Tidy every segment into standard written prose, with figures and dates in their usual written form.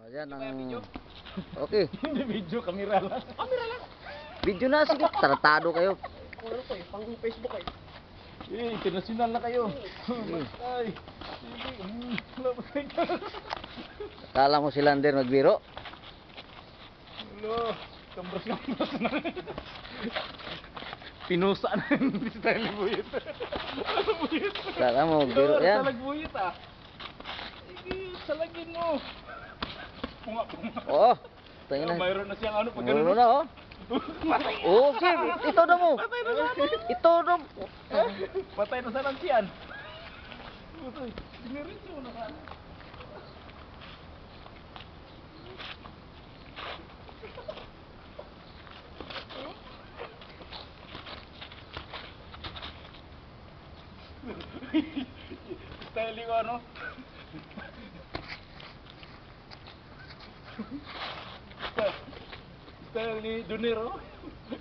Ayan ang... Okay. Hindi video, camera lang. Camera lang. Video na, sige. Taratado kayo. Ano ko pang Facebook eh. International na kayo. Ay. Wala ba kayo? Akala mo si Lander magbiro? Wala. Kambras na. Pinusa na yung style buyit. Akala mo magbiro yan. Salag buyit ah. Salagin mo. Punga. Oo. Tingnan na. Mayroon na siyang ano pag Mayroon na oh. Oo, sige. Ito na mo. Patay na sana. Ito na. Patay na sana siyan. Diniretso na ka. Style ko ano? Style ni Dunero.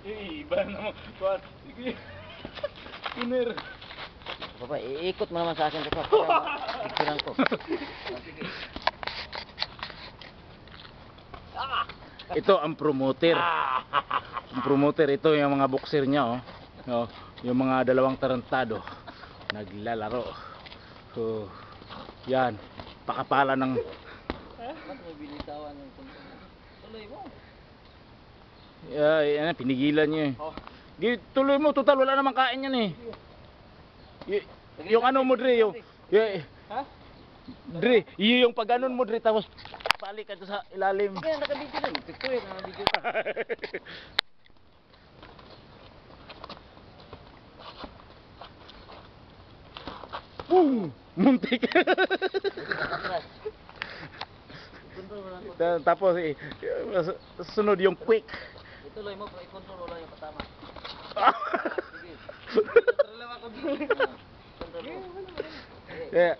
Iba naman. Sige. Dunero. Papa, iikot mo naman sa akin, Papa. Picturean ko. Ito ang promoter. Ang promoter, ito yung mga boxer niya, oh. Oh, yung mga dalawang tarantado naglalaro. So, yan. Pakapala ng... Ba't mo binitawan yung tuloy mo? Yan, pinigilan niya eh. Oh. Tuloy mo, total wala namang kain yan eh. Yung ano mo, Dre, yung... Ha? Dre, yung pag-anon mo, Dre, tapos balik ka sa ilalim. Kaya nakabidyo na. Picture na nakabidyo ka. Boom! Muntik! Tapos, sunod yung quick. Ituloy mo, i-control mo lang yung patama. Sige.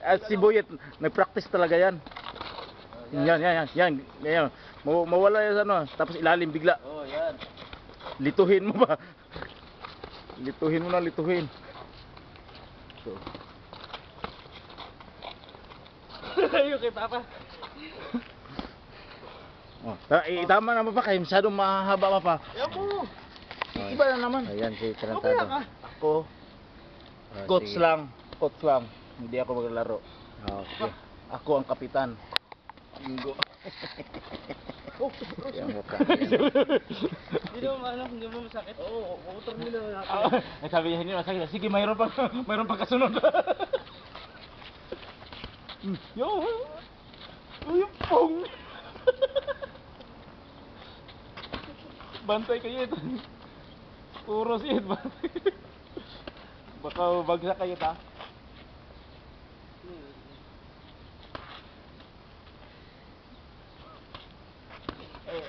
At si Boyet, nag-practice talaga yan. Yan. Mawala yan ano, tapos ilalim bigla. Oh, yan. Lituhin mo ba? Lituhin mo na, lituhin. So. Ayun kay Papa. Oh, tama naman pa kayo, masyadong mahaba pa. Yan mo. Iba na naman. Ayan si Tarantado. Ako, coach lang. Hindi ako maglalaro. Okay. Ako ang kapitan. Linggo. Yung mukha. Hindi mo masakit. Oo, utang nila na ako. Ay sabi niya, hindi masakit. Sige, mayroon pa kasunod. Yo. Uy, pong. Bantay kayo ito. Puro siya bantay. Baka bagsak kayo ta.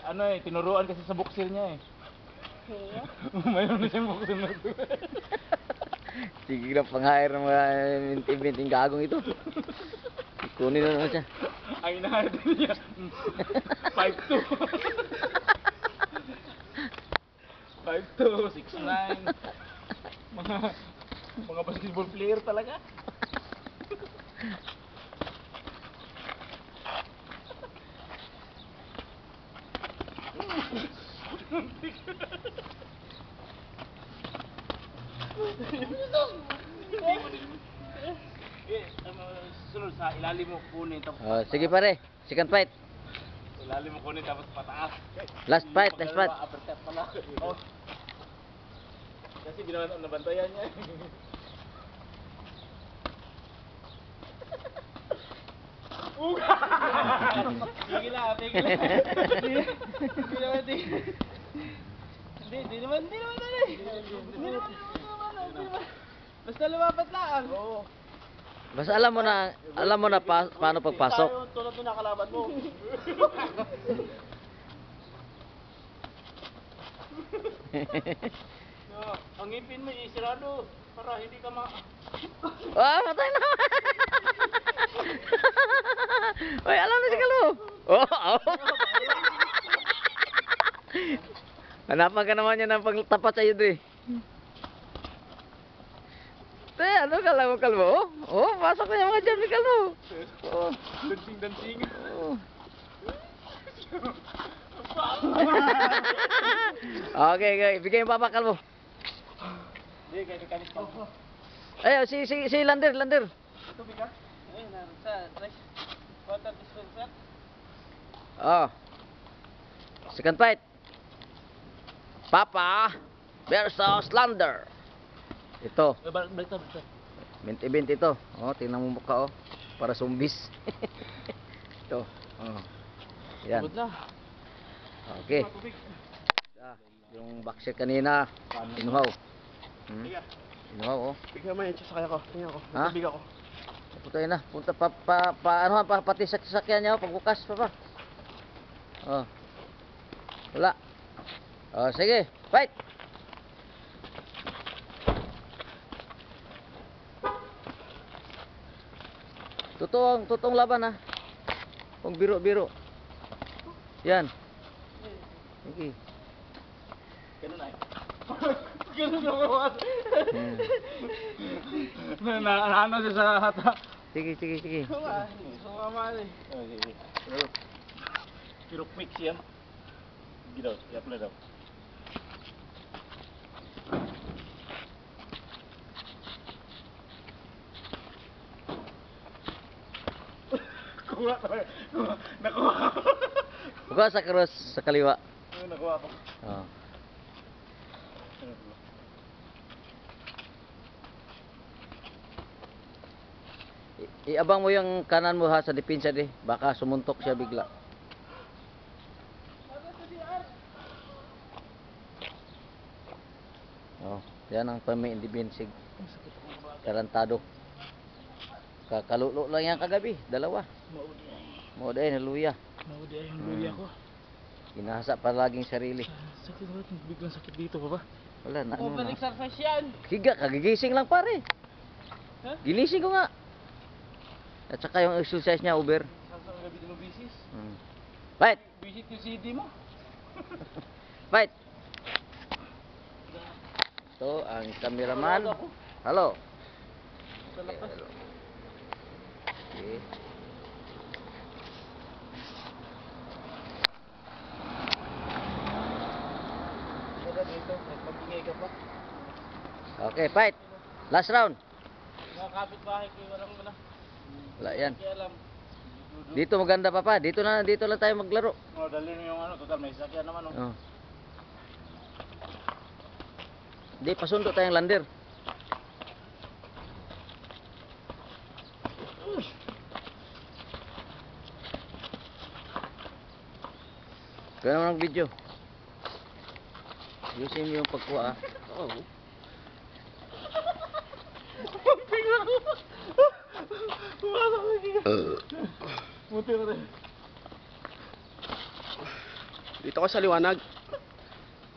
Ano tinuruan kasi sa boxer niya eh. Mayroon na siyang boxer na ito. Sige na pang-hire ng mga minting gagong ito. Kunin na naman siya. Ang ina-hire din niya. 5'2". 5'2", 6'9". Mga basketball player talaga. Sunod sa ilalim mo kunin tapos Sige pare, second fight. ilalim mo kunin tapos pataas. Last fight. Uppercut pala. Oh. Kasi binabantayan niya. Tigil na. Hindi naman. Basta lumapat lang. Oo. Basta alam mo na paano pagpasok. Tayo tulad ng nakalaban mo. Ang ngipin mo isirado para hindi ka Matay na. Oy, alam na si Kalo. Hanapan ka naman yan ng pagtapat sa'yo, Dre. Ano kala mo, Kalbo? Pasok na yung mga dyan ni Kalbo. dancing. Okay, okay. Bigay yung papakal mo. Hindi, kaya mekanik pa. Ay, si Lander. Ito, biga? Ayun, sa water dispenser. Oh. Second fight. Papa versus Lander. Ito. Balik. 20-20 ito. Oh, tingnan mo mukha oh. Para zombies. Ito. Oh. Yan. Good na. Okay. Yung boxer kanina, inuhaw. Biga. Inuhaw oh. Biga mo yan, sasakay ako. Tingnan ko. Ha? Biga ko. Punta na. Punta pati sakyan niya oh, pagbukas pa. Oh. Wala. Oh, sige. Fight. Totoong laban ha. Kung biro-biro. Yan. Sige. Ganun ay. Ganun ako. Ano siya sa hata. Sige. Sumama eh. Sige. Pero quick siya. Gidaw, i-apply daw. Nakuha ko. Buka sa cross sa kaliwa. Nakuha ko. Oh. Iabang mo yung kanan mo ha sa depensa di. Baka sumuntok siya bigla. Oh, yan ang pami-indibensig. Tarantado. Kakalulo lang yan kagabi, dalawa. Maudi ay naluya. Maudi ay yung luya ko. Inahasa pa laging sarili. Sakit ba? Biglang sakit dito pa ba? Wala na. Ano na. exercise yan. Higa, kagigising lang pare. Ha? Ginising ko nga. At saka yung exercise niya, Uber. Saan gabi din mo bisis? Fight! Visit yung CD mo? Fight! Ito ang cameraman. Hello. Okay. Okay, fight. Last round. Mga kapitbahay ko walang wala. Wala yan. Kaya alam. Dito maganda pa pa. Dito lang tayo maglaro. Oh, dali mo yung ano, total may sakyan naman oh. Oh. Di pasundo tayong lander. Kaya naman ang video. Ayusin mo yung pagkuha ah. Oo. Buti ko rin. Dito ka sa liwanag.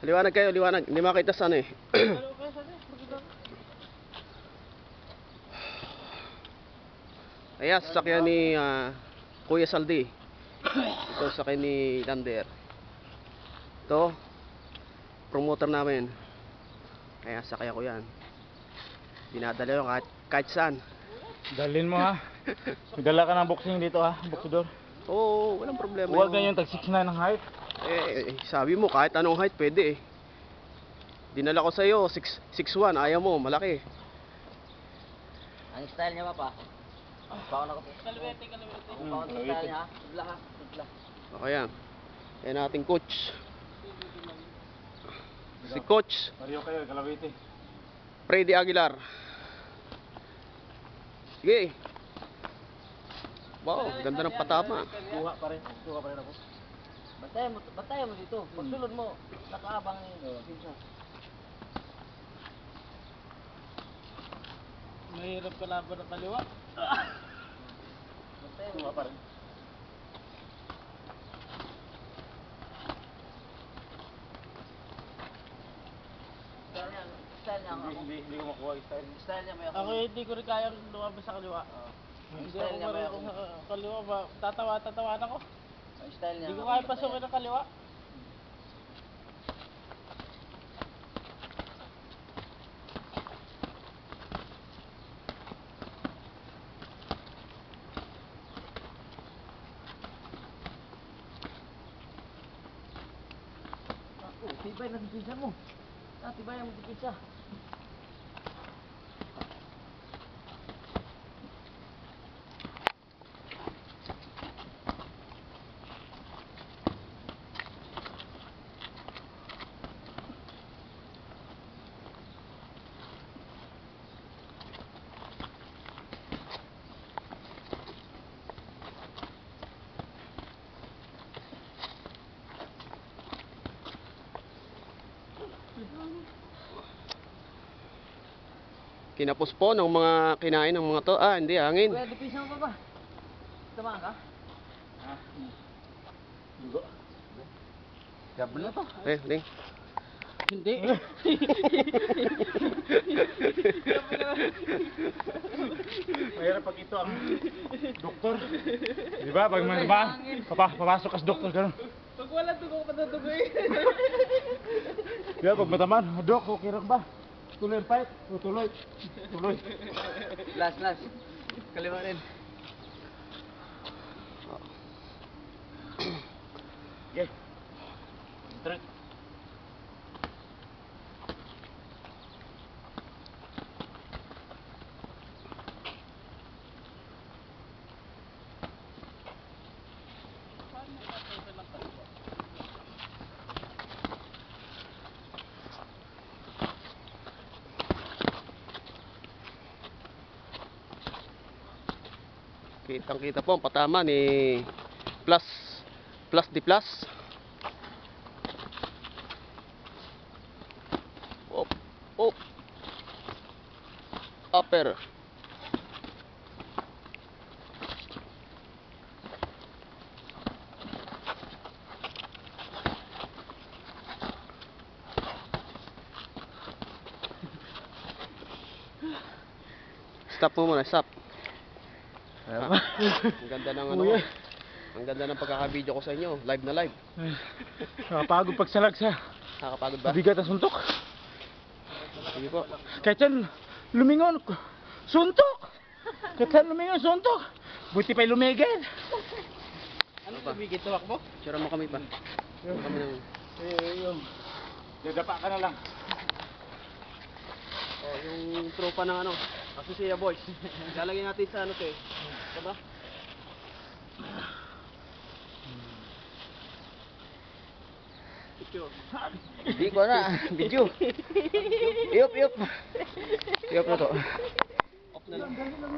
Liwanag kayo, liwanag. Hindi makita sa ano eh. Ano kaya sabi? Ayan, sasakyan ni Kuya Saldi. Ito sasakyan ni Lander. Ito, promoter namin. Kaya sakyan ko yan. Dinadala yun kahit saan. Dalhin mo ha. Magdala ka ng boxing dito ha, boxador. Oo, walang problema. Huwag yun. ganyan tag 6'9 ng height. Sabi mo kahit anong height pwede eh. Dinala ko sa iyo 6'1", ayaw mo, malaki. Ang style niya pa. Baon ako. Kalwete. Baon sa style niya ha. Bigla ha. Bigla. Okay yan. Yan ating coach. Si Coach Mario kayo, kalawete. Freddy Aguilar. Sige. Wow, ganda ng patama. Kuha pa rin ako. Bantayan mo dito. Pagsulod mo, nakaabang yung pinsa. Mahirap ka laban ng kaliwa. Bantayan mo. Kuha pa rin. Style niya ako. Hindi ko makuha yung style. Style niya may ako. Ako hindi ko rin kayang lumabas sa kaliwa. Hindi Style ako niya may marunong ako. sa kaliwa ba? Tatawa-tatawan ako. Ang style niya. Hindi ko kaya pasukin ng kaliwa. Tibay na dipinsa mo. Tibay ang dipinsa. Kinapos po ng mga kinain ng mga to. Ah, hindi, hangin. Kuya, dipinsa mo pa ba? Tama ka? Dugo. Gablo na to. Ling. Hindi. Mahirap pag ito ang doktor. Di ba? Pag may ba? Papasok ka sa doktor, gano'n. Pag wala dugo, patutugoy. Di ba? Pag mataman, dok, okay lang ba? Tuloy ang fight? O, tuloy. Tuloy. Last. Kaliwa rin. Okay. Trek. Kitang-kita po ang patama ni Plus di Plus. Op. Upper. Stop mo muna, stop. Ang ganda ng ano. Ang ganda ng pagkaka-video ko sa inyo. Live na live. Nakapagod pagsalagsa. Nakakapagod ba? Bigat ang suntok. Sige po. Kahit saan lumingon, suntok! Kahit saan lumingon, suntok! Buti pa'y lumigid. Ano ba? Bigit tawak mo? Tsura mo kami pa. Kami ng... Yung dadapa ka na lang. Oh, yung tropa ng ano, Asusia Boys. Lalagay natin sa ano to eh. Diba? Picture. Hindi ko na. Video. Iyop. Iyop na to. Off na lang.